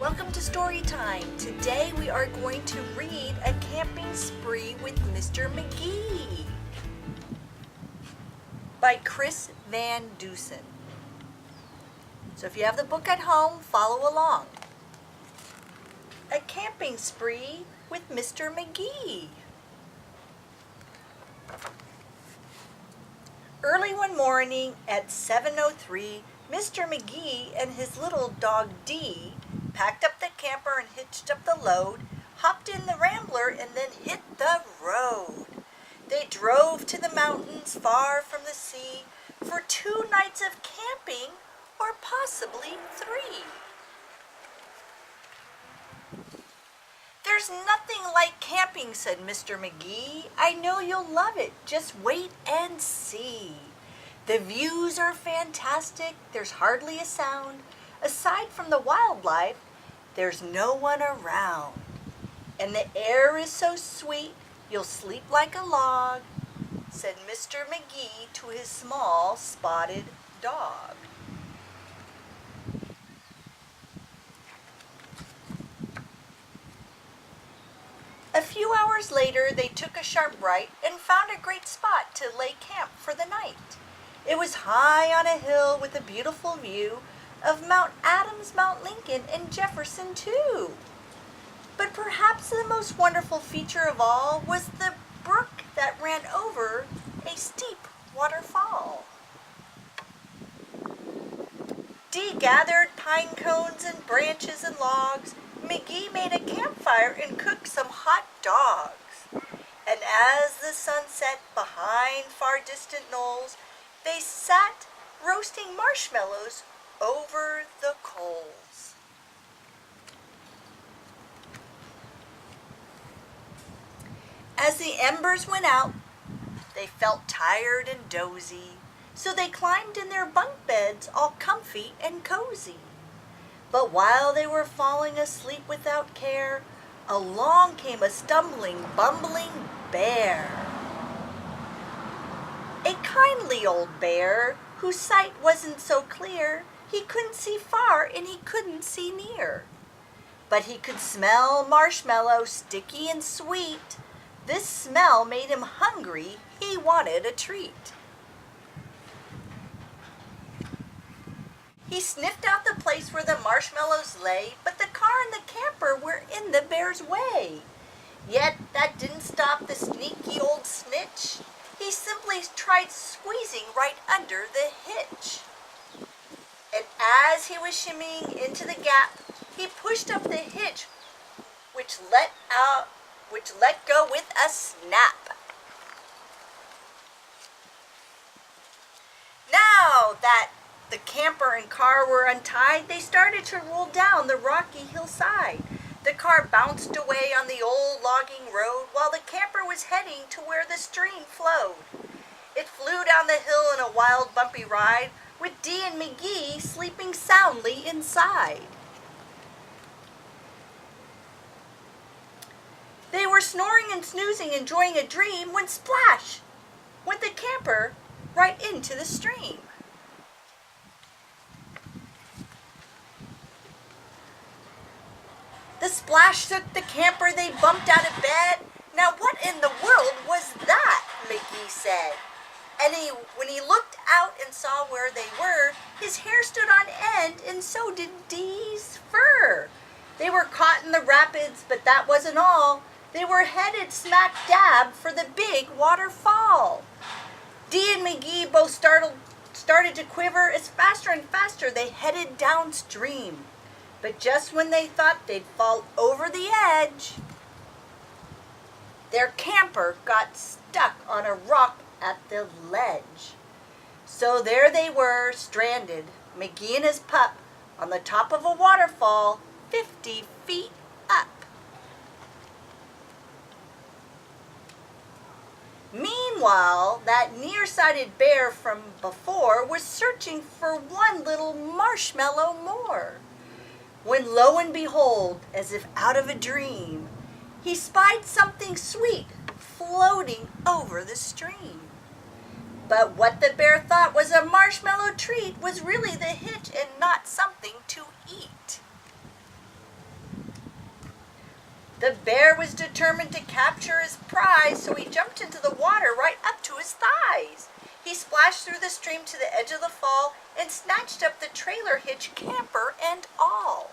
welcome to story time. Today we are going to read A Camping Spree with Mr. Magee by Chris Van Dusen. So if you have the book at home, follow along. A Camping Spree with Mr. Magee. Early one morning at 7:03, Mr. Magee and his little dog Dee packed up the camper and hitched up the load, hopped in the Rambler, and then hit the road. They drove to the mountains far from the sea for 2 nights of camping, or possibly 3. "There's nothing like camping," said Mr. Magee. "I know you'll love it. Just wait and see. The views are fantastic. There's hardly a sound. Aside from the wildlife, there's no one around. And the air is so sweet, you'll sleep like a log," said Mr. Magee to his small spotted dog. A few hours later, they took a sharp right and found a great spot to lay camp for the night. It was high on a hill with a beautiful view of Mount Adams, Mount Lincoln, and Jefferson too. But perhaps the most wonderful feature of all was the brook that ran over a steep waterfall. Dee gathered pine cones and branches and logs. Magee made a campfire and cooked some hot dogs. And as the sun set behind far distant knolls, they sat roasting marshmallows over the coals. As the embers went out, they felt tired and dozy, so they climbed in their bunk beds all comfy and cozy. But while they were falling asleep without care, along came a stumbling, bumbling bear. A kindly old bear, whose sight wasn't so clear. He couldn't see far and he couldn't see near. But he could smell marshmallow, sticky and sweet. This smell made him hungry. He wanted a treat. He sniffed out the place where the marshmallows lay, but the car and the camper were in the bear's way. Yet that didn't stop the sneaky old snitch. He simply tried squeezing right under the hitch. And as he was shimmying into the gap, he pushed up the hitch, which let go with a snap. Now that the camper and car were untied, they started to roll down the rocky hillside. The car bounced away on the old logging road while the camper was heading to where the stream flowed. It flew down the hill in a wild, bumpy ride, with Dee and Magee sleeping soundly inside. They were snoring and snoozing, enjoying a dream, when splash went the camper right into the stream. The splash shook the camper. They bumped out of bed. "Now what in the world was that?" Magee said. And when he looked out and saw where they were, his hair stood on end, and so did Dee's fur. They were caught in the rapids, but that wasn't all. They were headed smack dab for the big waterfall. Dee and Magee both started to quiver. As faster and faster they headed downstream. But just when they thought they'd fall over the edge, their camper got stuck on a rock at the ledge. So there they were, stranded, Magee and his pup, on the top of a waterfall 50 feet up. Meanwhile, that nearsighted bear from before was searching for one little marshmallow more. When lo and behold, as if out of a dream, he spied something sweet floating over the stream. But what the bear thought was a marshmallow treat was really the hitch and not something to eat. The bear was determined to capture his prize, so he jumped into the water right up to his thighs. He splashed through the stream to the edge of the fall and snatched up the trailer hitch, camper and all.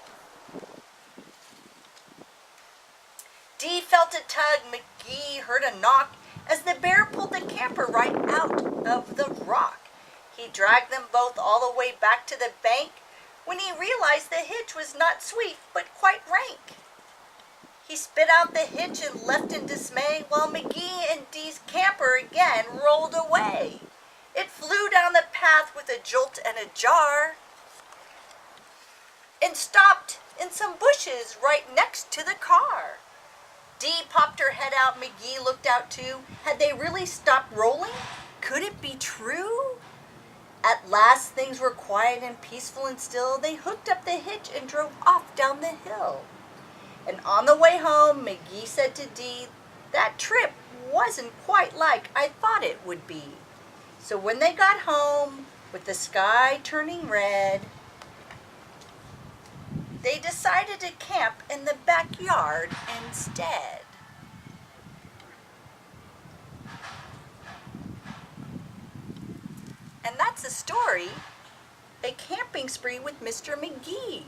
Dee felt a tug. Magee heard a knock as the bear pulled the camper right out of the rock. He dragged them both all the way back to the bank when he realized the hitch was not sweet but quite rank. He spit out the hitch and left in dismay while Magee and Dee's camper again rolled away. It flew down the path with a jolt and a jar and stopped in some bushes right next to the car. Dee popped her head out. Magee looked out too. Had they really stopped rolling? Could it be true? At last things were quiet and peaceful and still. They hooked up the hitch and drove off down the hill. And on the way home, Magee said to Dee, that trip wasn't quite like I thought it would be. So when they got home, with the sky turning red, they decided to camp in the backyard instead. And that's the story, A Camping Spree with Mr. Magee.